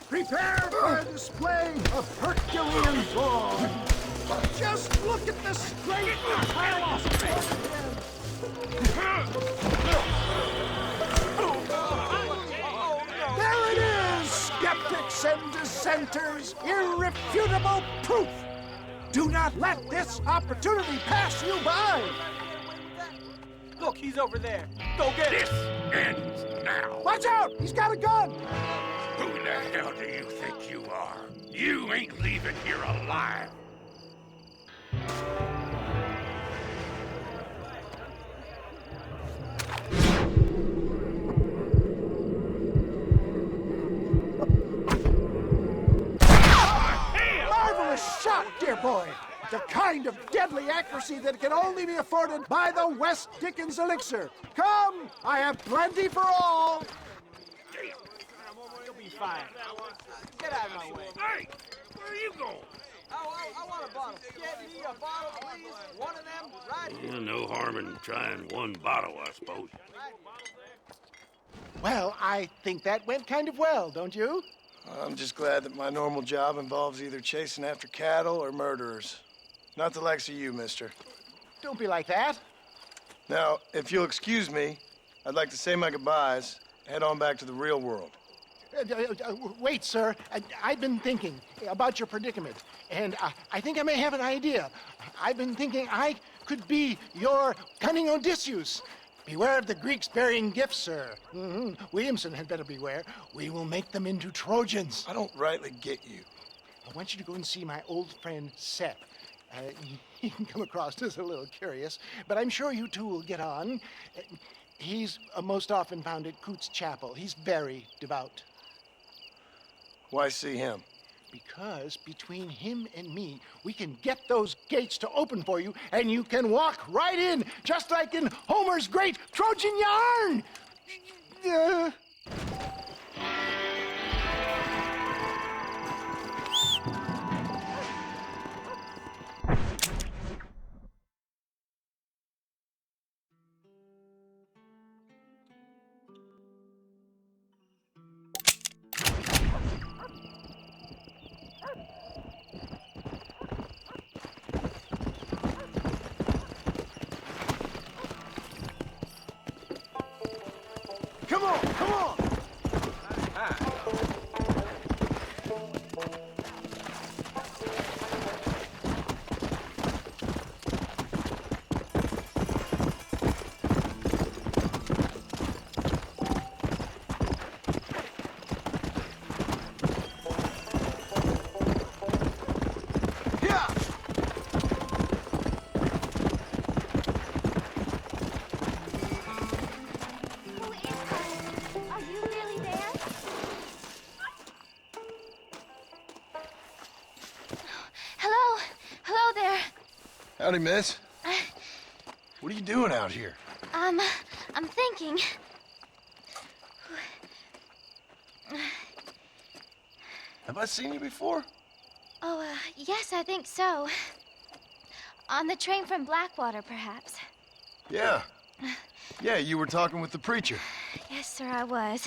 Prepare for a display of Herculean brawn. Just look at the strength of power. There it is, skeptics and dissenters, irrefutable proof. Do not let this opportunity pass you by. Look, he's over there. Go get him. This ends now. Watch out! He's got a gun! Who the hell do you think you are? You ain't leaving here alive. Marvelous shot, dear boy. The kind of deadly accuracy that can only be afforded by the West Dickens elixir. Come, I have plenty for all. You'll be fine. Get out of my way. Hey, where are you going? I want a bottle. Get me a bottle, please. One of them, right here. No harm in trying one bottle, I suppose. Well, I think that went kind of well, don't you? I'm just glad that my normal job involves either chasing after cattle or murderers. Not the likes of you, mister. Don't be like that. Now, if you'll excuse me, I'd like to say my goodbyes, head on back to the real world. Wait, sir. I've been thinking about your predicament, and I think I may have an idea. I've been thinking I could be your cunning Odysseus. Beware of the Greeks bearing gifts, sir. Williamson had better beware. We will make them into Trojans. I don't rightly get you. I want you to go and see my old friend Seth. He can come across as a little curious, but I'm sure you two will get on. He's most often found at Coots Chapel. He's very devout. Why see him? Because between him and me, we can get those gates to open for you, and you can walk right in, just like in Homer's great Trojan yarn! Come on, come on! Howdy, miss. What are you doing out here? I'm thinking. Have I seen you before? Oh, yes, I think so. On the train from Blackwater, perhaps. Yeah. Yeah, you were talking with the preacher. Yes, sir, I was.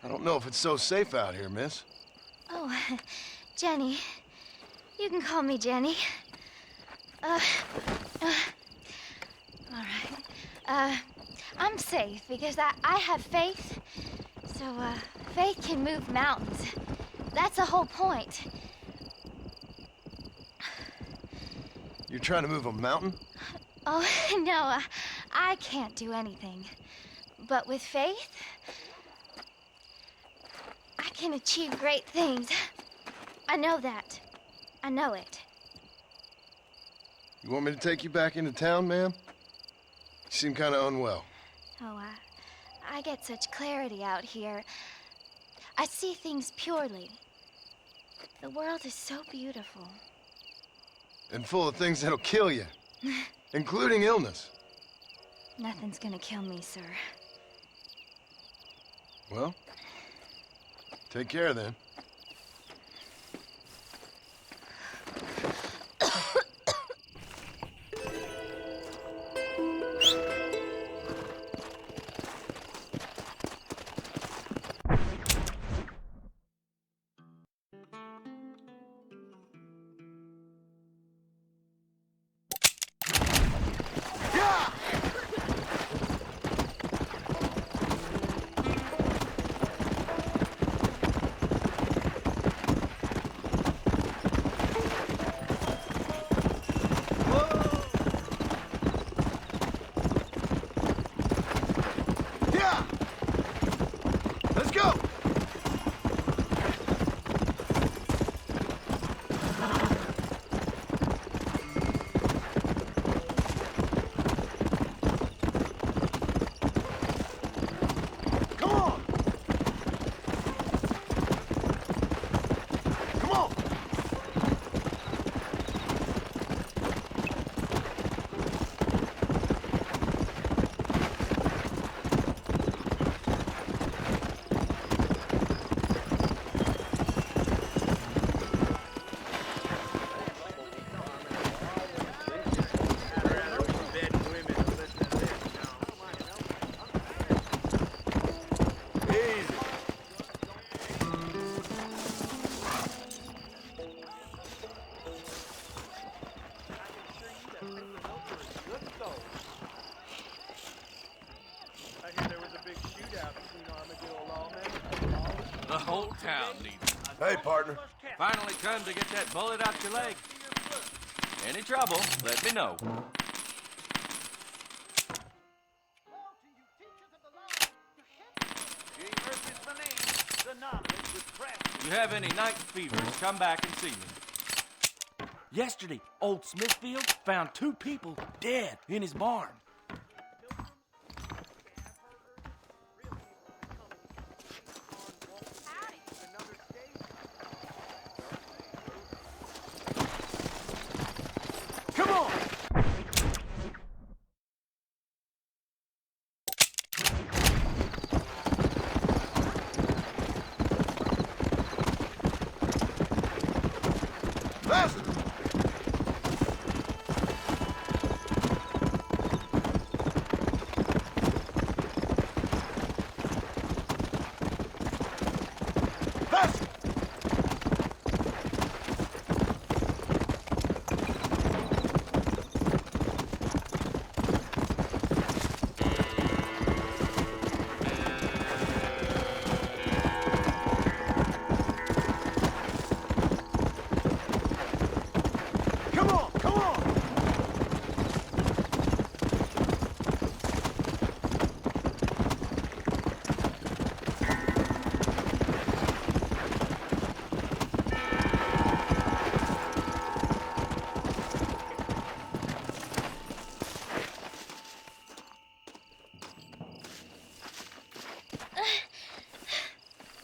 I don't know if it's so safe out here, miss. Oh, Jenny. You can call me Jenny. All right. I'm safe because I have faith. So, faith can move mountains. That's the whole point. You're trying to move a mountain? Oh, no, I can't do anything. But with faith, I can achieve great things. I know that. I know it. You want me to take you back into town, ma'am? You seem kind of unwell. Oh, I get such clarity out here. I see things purely. The world is so beautiful. And full of things that'll kill you, including illness. Nothing's gonna kill me, sir. Well, take care then. How neat. Hey, partner. Finally come to get that bullet out your leg. Any trouble, let me know. You have any night fevers, come back and see me. Yesterday, old Smithfield found 2 people dead in his barn. Come on! Faster! Faster! Come on, come on!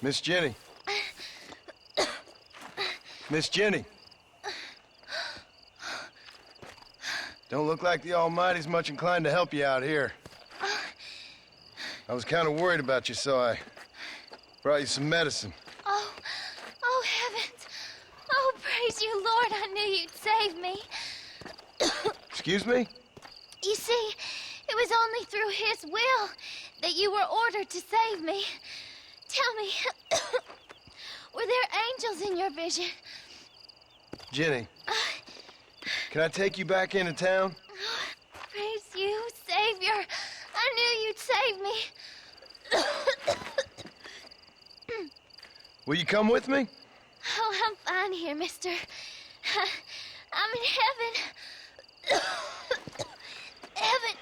Miss Jenny. Miss Jenny. Don't look like the Almighty's much inclined to help you out here. I was kind of worried about you, so I brought you some medicine. Oh, heavens. Oh, praise you, Lord. I knew you'd save me. Excuse me? You see, it was only through his will that you were ordered to save me. Tell me, were there angels in your vision? Jenny, can I take you back into town? Praise you, Savior. I knew you'd save me. Will you come with me? Oh, I'm fine here, mister. I'm in heaven. Heaven.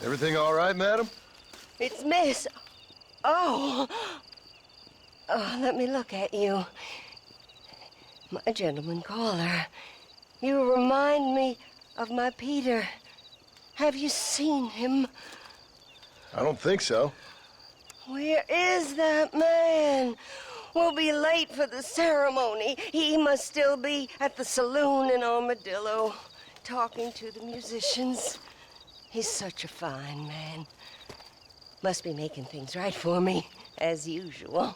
Everything all right, madam? It's Miss. Oh. Oh, let me look at you. My gentleman caller. You remind me of my Peter. Have you seen him? I don't think so. Where is that man? We'll be late for the ceremony. He must still be at the saloon in Armadillo, talking to the musicians. He's such a fine man. Must be making things right for me, as usual.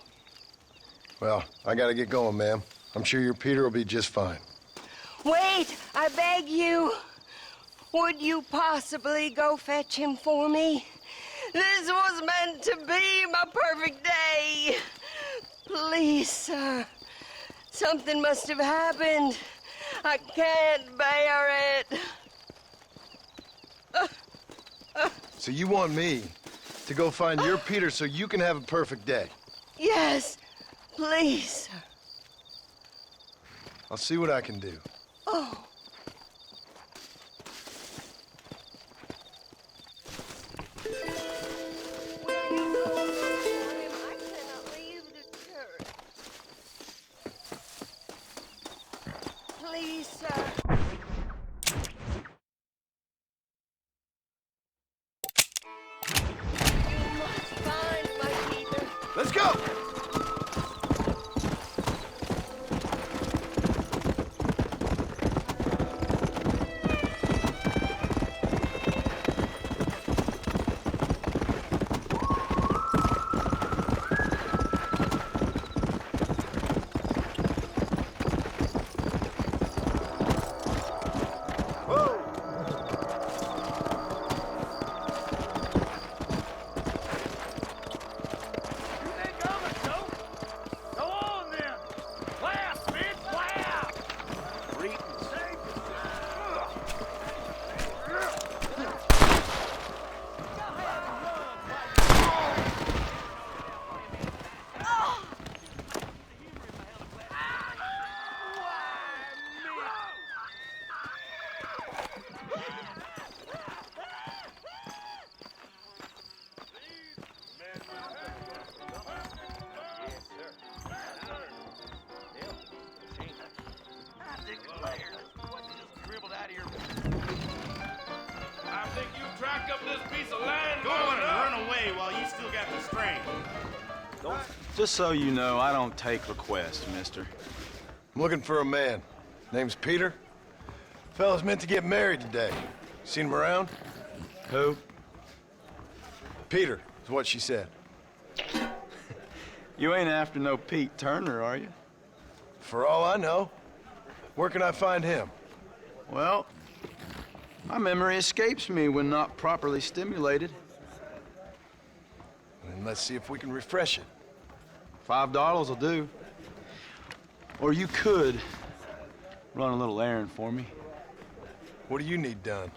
Well, I gotta get going, ma'am. I'm sure your Peter will be just fine. Wait, I beg you. Would you possibly go fetch him for me? This was meant to be my perfect day. Please, sir. Something must have happened. I can't bear it. So you want me to go find your Peter so you can have a perfect day? Yes, please, sir. I'll see what I can do. Oh. Please, sir. You must find my Peter. Let's go! I think you track up this piece of land. Go on and run away while you still got the strength. Just so you know, I don't take requests, mister. I'm looking for a man. Name's Peter. Fella's meant to get married today. Seen him around? Who? Peter, is what she said. You ain't after no Pete Turner, are you? For all I know. Where can I find him? Well, my memory escapes me when not properly stimulated. And let's see if we can refresh it. $5 will do. Or you could run a little errand for me. What do you need done?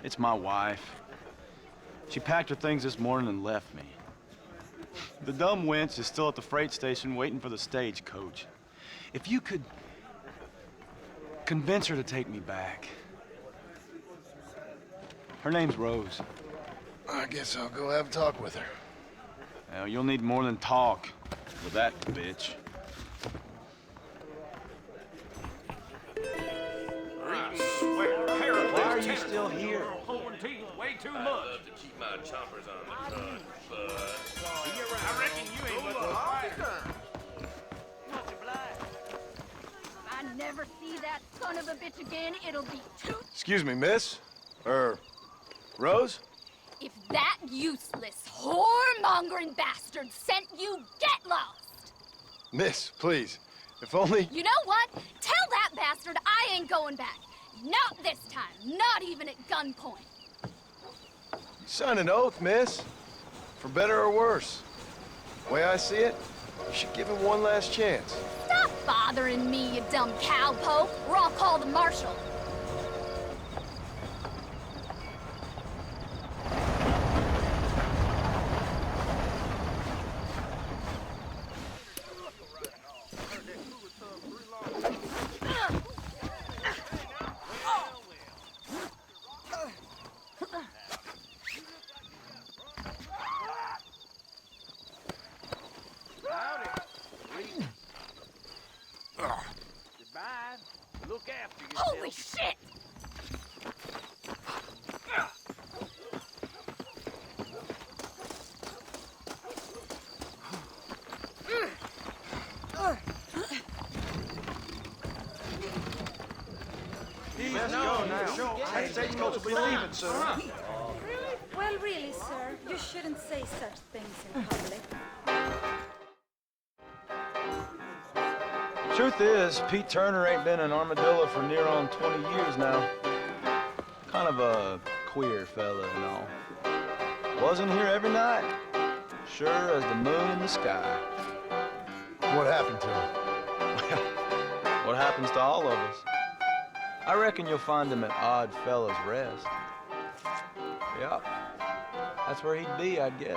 It's my wife. She packed her things this morning and left me. The dumb wench is still at the freight station waiting for the stagecoach. If you could convince her to take me back. Her name's Rose. I guess I'll go have a talk with her. Well, you'll need more than talk with that bitch. I swear, Why are you still here? Pulling teeth way too much. I love to keep my choppers on the cut, but I reckon you ain't much of a fighter. If I never see that son of a bitch again, it'll be too... Excuse me, miss? Rose? If that useless, whoremongering bastard sent you, get lost! Miss, please. If only... You know what? Tell that bastard I ain't going back. Not this time. Not even at gunpoint. Sign an oath, miss. For better or worse. The way I see it, you should give him one last chance. Stop bothering me, you dumb cowpoke, or I'll call the marshal. Goodbye. Look after yourself. Holy shit! I'd say you will be leaving soon. Well, really, sir, you shouldn't say such things in public. Truth is, Pete Turner ain't been an armadillo for near on 20 years now. Kind of a queer fella and all. Wasn't here every night. Sure as the moon in the sky. What happened to him? What happens to all of us? I reckon you'll find him at Odd Fellow's Rest. Yep. That's where he'd be, I'd guess.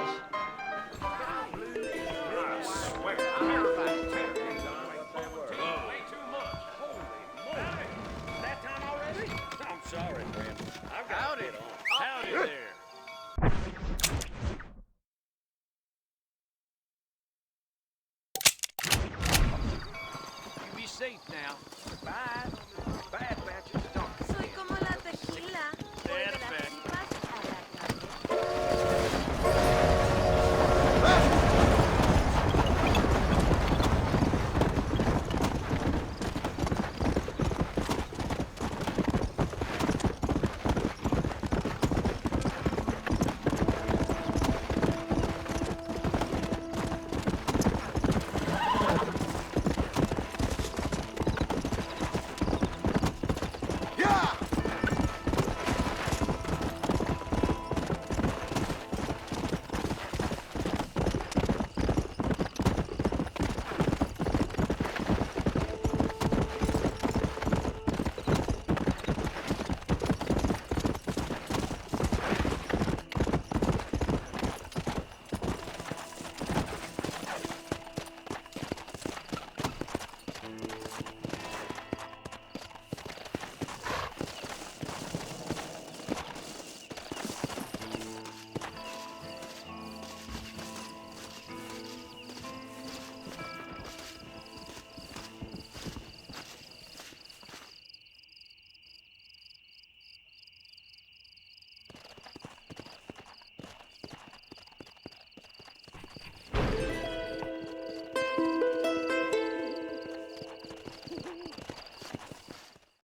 Sorry, friend. I've got it on. Howdy there. You be safe now. Bye. Bad